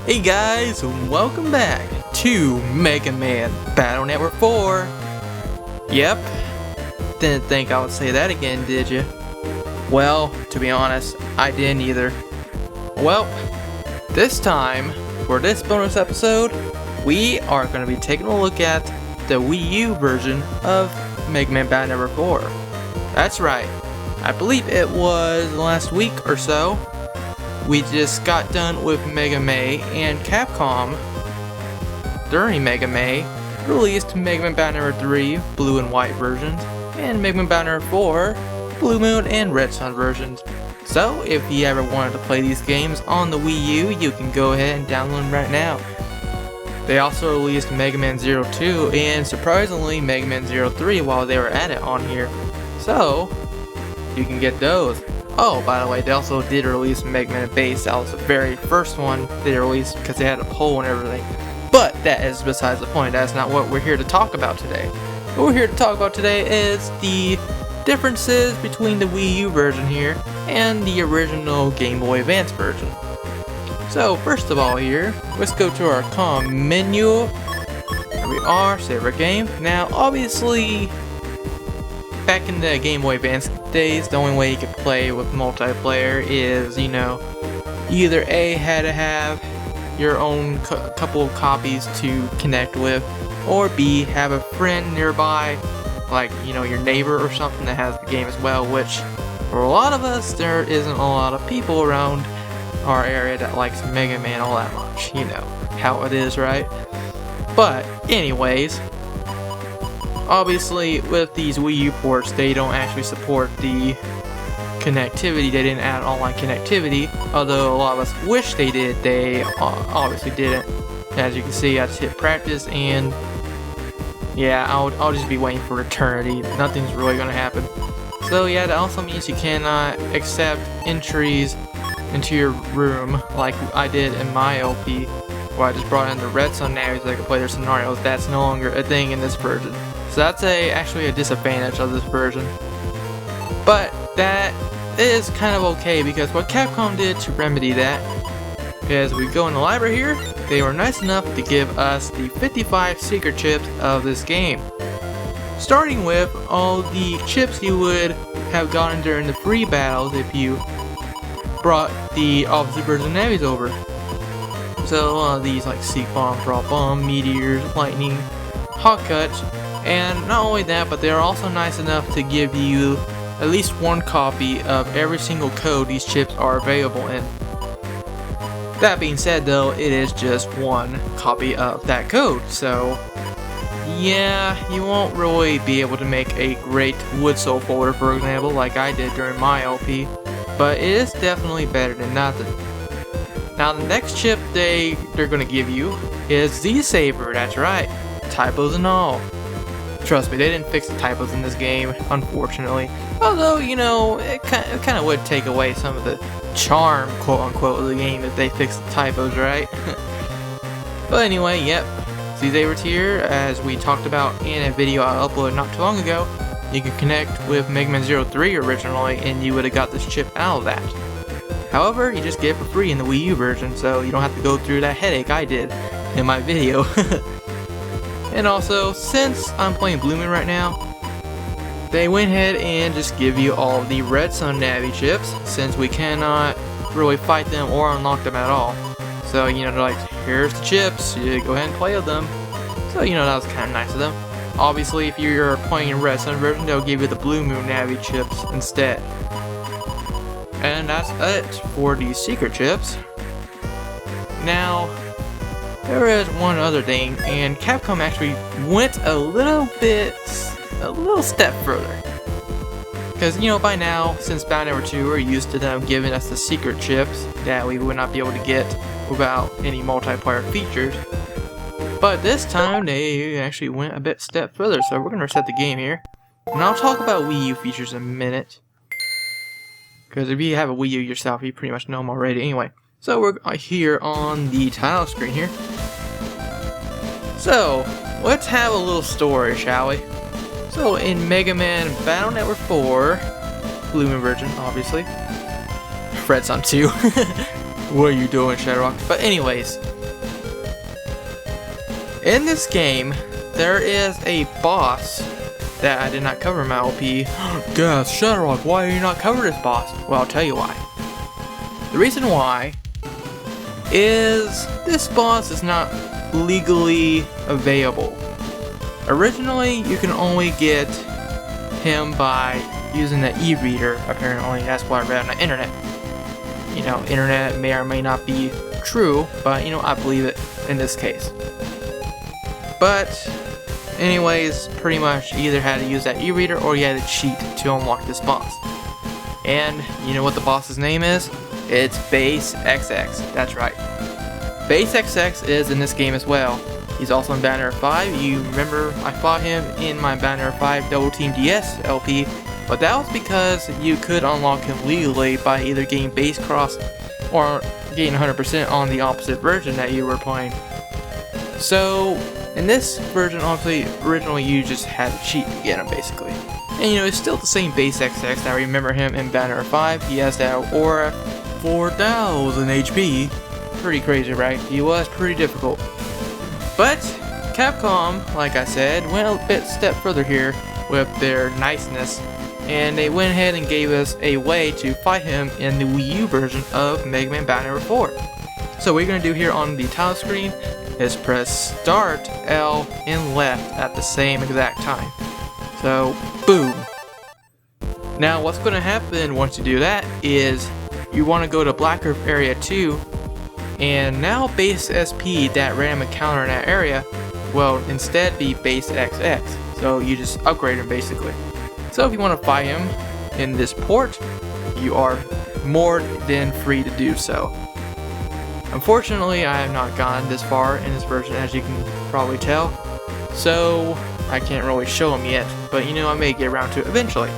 Hey guys, welcome back to Mega Man Battle Network 4. Yep, didn't think I would say that again, did you? Well, to be honest, I didn't either. Well, this time, for this bonus episode, we are going to be taking a look at the Wii U version of Mega Man Battle Network 4. That's right, I believe it was last week or so. We just got done with Mega May, and Capcom, during Mega May, released Mega Man Battle Network 3 blue and white versions, and Mega Man Battle Network 4 blue moon and red sun versions. So, if you ever wanted to play these games on the Wii U, you can go ahead and download them right now. They also released Mega Man 02 and, surprisingly, Mega Man 03 while they were at it on here. So, you can get those. Oh, by the way, they also did release Mega Man Base. That was the very first one they released because they had a poll and everything. But that is besides the point. That's not what we're here to talk about today. What we're here to talk about today is the differences between the Wii U version here and the original Game Boy Advance version. So, first of all here, let's go to our COM menu. There we are, save our game. Now, obviously, back in the Game Boy Advance days, the only way you could play with multiplayer is, you either A, had to have your own couple of copies to connect with, or B, have a friend nearby, like, your neighbor or something that has the game as well, which, for a lot of us, there isn't a lot of people around our area that likes Mega Man all that much. You know how it is, right? But, anyways, obviously, with these Wii U ports, they don't actually support the connectivity. They didn't add online connectivity, although a lot of us wish they did. They obviously didn't. As you can see, I just hit practice, and yeah, I'll just be waiting for eternity. Nothing's really gonna happen. So yeah, that also means you cannot accept entries into your room like I did in my LP, where I just brought in the Red Sun navies so I could play their scenarios. That's no longer a thing in this version. So that's actually a disadvantage of this version. But that is kind of okay, because what Capcom did to remedy that is we go in the library here, they were nice enough to give us the 55 secret chips of this game. Starting with all the chips you would have gotten during the free battles if you brought the opposite version navies over. So a lot of these like Seek Bomb, Drop Bomb, Meteors, Lightning, Hot Cuts. And not only that, but they're also nice enough to give you at least one copy of every single code these chips are available in. That being said though, it is just one copy of that code, so yeah, you won't really be able to make a great Wood Soul folder, for example, like I did during my LP, but it is definitely better than nothing. Now the next chip they're going to give you is Z-Saver, that's right, typos and all. Trust me, they didn't fix the typos in this game, unfortunately. Although, it kind of would take away some of the charm, quote-unquote, of the game if they fixed the typos, right? But anyway, yep. Z-Saver's here, as we talked about in a video I uploaded not too long ago. You can connect with Mega Man 03 originally, and you would have got this chip out of that. However, you just get it for free in the Wii U version, so you don't have to go through that headache I did in my video. And also, since I'm playing Blue Moon right now, they went ahead and just give you all of the Red Sun Navi chips, since we cannot really fight them or unlock them at all. So, they're like, here's the chips, you go ahead and play with them. So, that was kind of nice of them. Obviously, if you're playing in Red Sun version, they'll give you the Blue Moon Navi chips instead. And that's it for these secret chips. Now, there is one other thing, and Capcom actually went a little step further. Because, by now, since Battle Network 2, we're used to them giving us the secret chips that we would not be able to get without any multiplayer features. But this time, they actually went a step further, so we're going to reset the game here. And I'll talk about Wii U features in a minute. Because if you have a Wii U yourself, you pretty much know them already anyway. So we're here on the title screen here. So, let's have a little story, shall we? So, in Mega Man Battle Network 4, Blue Moon version, obviously. Red Sun 2. What are you doing, ShadowRock? But anyways, In this game, there is a boss that I did not cover in my LP. Guess, ShadowRock, why do you not cover this boss? Well, I'll tell you why. The reason why is this boss is not legally available. Originally, you can only get him by using the e-reader, apparently. That's what I read on the internet. You know, internet may or may not be true, but you know, I believe it in this case. But anyways, pretty much you either had to use that e-reader or you had to cheat to unlock this boss. And you know what the boss's name is? It's BassXX. That's right. BassXX is in this game as well. He's also in Banner 5. You remember I fought him in my Banner 5 Double Team DS LP, but that was because you could unlock him legally by either getting base cross or getting 100% on the opposite version that you were playing. So in this version, obviously, originally you just had to cheat to get him basically. And you know, it's still the same BassXX. I remember him in Banner 5. He has that aura 4000 HP. Pretty crazy, right? He was pretty difficult. But Capcom, like I said, went a step further here with their niceness, and they went ahead and gave us a way to fight him in the Wii U version of Mega Man Banner 4. So what you're going to do here on the title screen is press Start, L, and left at the same exact time. So, boom. Now what's going to happen once you do that is you want to go to Black Earth Area 2, and now Base SP, that random encounter in that area, will instead be BassXX. So you just upgrade him basically. So if you want to fight him in this port, you are more than free to do so. Unfortunately, I have not gone this far in this version, as you can probably tell, so I can't really show him yet, but you know, I may get around to it eventually.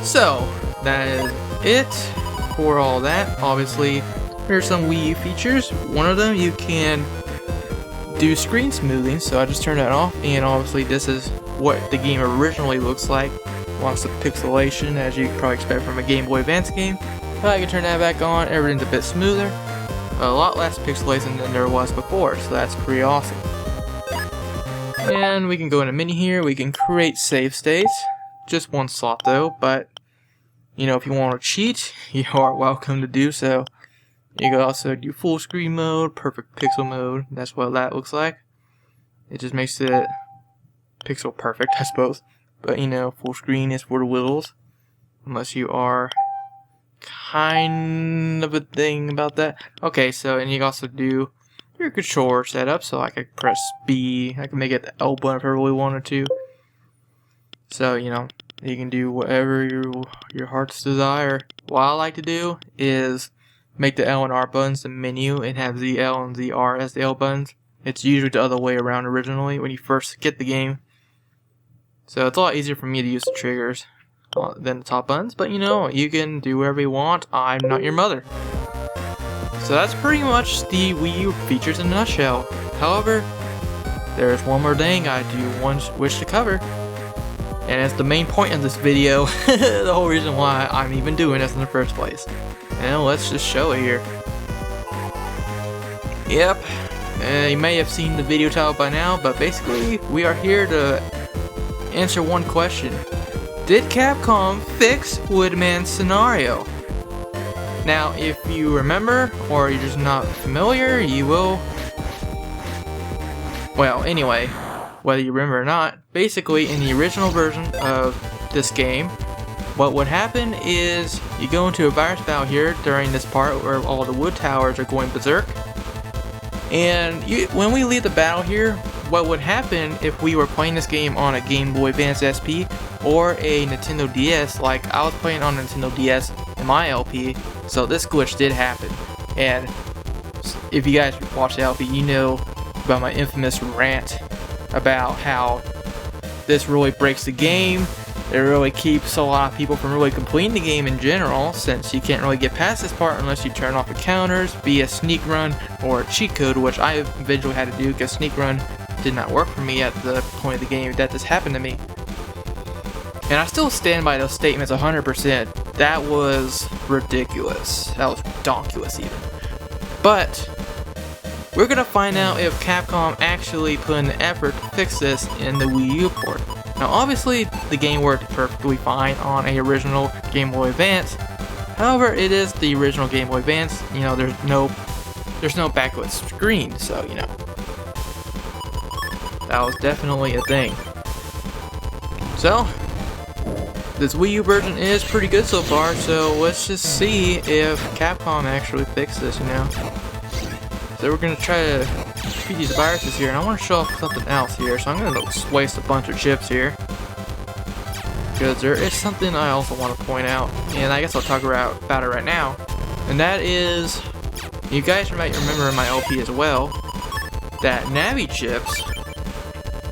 So that is it for all that. Obviously, here's some Wii U features. One of them, you can do screen smoothing, so I just turned that off, and obviously this is what the game originally looks like. Lots of pixelation, as you probably expect from a Game Boy Advance game. But I can turn that back on, everything's a bit smoother. A lot less pixelation than there was before, so that's pretty awesome. And we can go in a menu here, we can create save states. Just one slot though, but you know, if you want to cheat, you are welcome to do so. You can also do full screen mode, perfect pixel mode. That's what that looks like. It just makes it pixel perfect, I suppose. But you know, full screen is for the whittles. Unless you are kind of a thing about that. Okay, so, and you can also do your controller setup. So I could press B. I can make it the L button if I really wanted to. So, you know, you can do whatever your heart's desire. What I like to do is make the L and R buttons the menu and have the L and the R as the L buttons. It's usually the other way around originally when you first get the game. So it's a lot easier for me to use the triggers than the top buttons. But you know, you can do whatever you want. I'm not your mother. So that's pretty much the Wii U features in a nutshell. However, there's one more thing I do wish to cover. And it's the main point of this video. The whole reason why I'm even doing this in the first place. And let's just show it here. Yep, you may have seen the video title by now, but basically we are here to answer one question. Did Capcom fix WoodMan's scenario? Now, if you remember, or you're just not familiar, you will... Well, anyway, whether you remember or not, basically in the original version of this game, what would happen is you go into a virus battle here during this part where all the wood towers are going berserk. And when we leave the battle here, what would happen if we were playing this game on a Game Boy Advance SP or a Nintendo DS, like I was playing on a Nintendo DS in my LP, so this glitch did happen. And if you guys watch the LP, you know about my infamous rant about how this really breaks the game. It really keeps a lot of people from really completing the game in general, since you can't really get past this part unless you turn off the counters, be a sneak run, or a cheat code, which I eventually had to do because sneak run did not work for me at the point of the game that this happened to me. And I still stand by those statements 100%. That was ridiculous. That was redonkulous even. But we're gonna find out if Capcom actually put in the effort to fix this in the Wii U port. Now obviously the game worked perfectly fine on a original Game Boy Advance. However, it is the original Game Boy Advance. You know, there's no backlit screen, so you know that was definitely a thing. So this Wii U version is pretty good so far, so let's just see if Capcom actually fixed this, you know. So we're gonna try to defeat these viruses here, and I want to show off something else here, so I'm gonna waste a bunch of chips here. Because there is something I also want to point out, and I guess I'll talk about it right now. And that is, you guys might remember in my LP as well, that Navi chips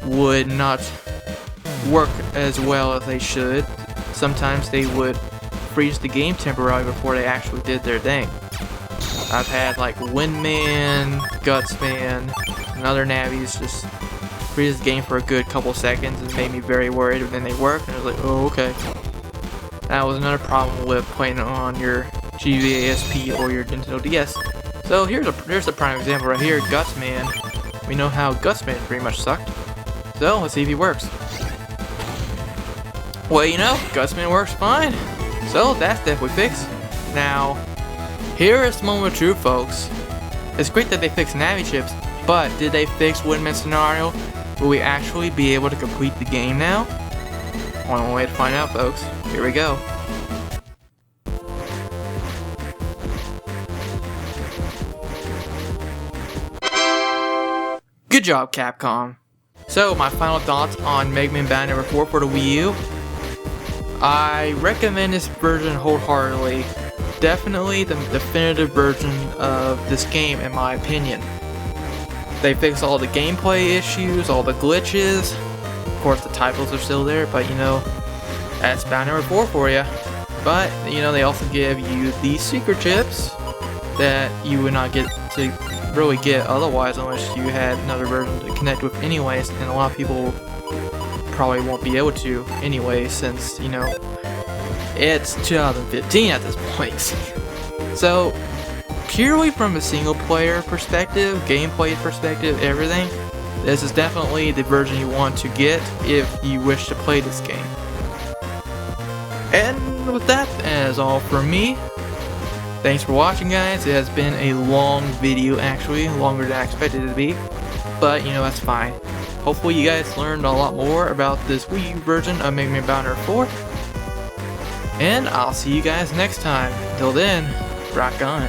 would not work as well as they should. Sometimes they would freeze the game temporarily before they actually did their thing. I've had like WoodMan's, Gutsman, and other Navis just freeze the game for a good couple seconds and made me very worried, and then they worked and I was like, oh okay. That was another problem with playing on your GBA-SP or your Nintendo DS. So here's a prime example right here, Gutsman. We know how Gutsman pretty much sucked. So let's see if he works. Well, you know, Gutsman works fine. So that's definitely fixed. Now, here is the moment of truth, folks. It's great that they fixed Navi chips, but did they fix WoodMan's scenario? Will we actually be able to complete the game now? One way to find out, folks. Here we go. Good job, Capcom. So, my final thoughts on Mega Man Battle Number 4 for the Wii U. I recommend this version wholeheartedly. Definitely the definitive version of this game, in my opinion. They fixed all the gameplay issues, all the glitches. Of course, the typos are still there, but you know, that's Battle Number 4 for you. But, you know, they also give you these secret chips that you would not get to really get otherwise unless you had another version to connect with anyways, and a lot of people probably won't be able to anyway, since, you know, it's 2015 at this point. So, purely from a single player perspective, gameplay perspective, everything, this is definitely the version you want to get if you wish to play this game. And with that, that is all from me. Thanks for watching, guys. It has been a long video, actually, longer than I expected it to be, but you know, that's fine. Hopefully you guys learned a lot more about this Wii U version of Mega Man Battle 4. And I'll see you guys next time. Till then, rock on.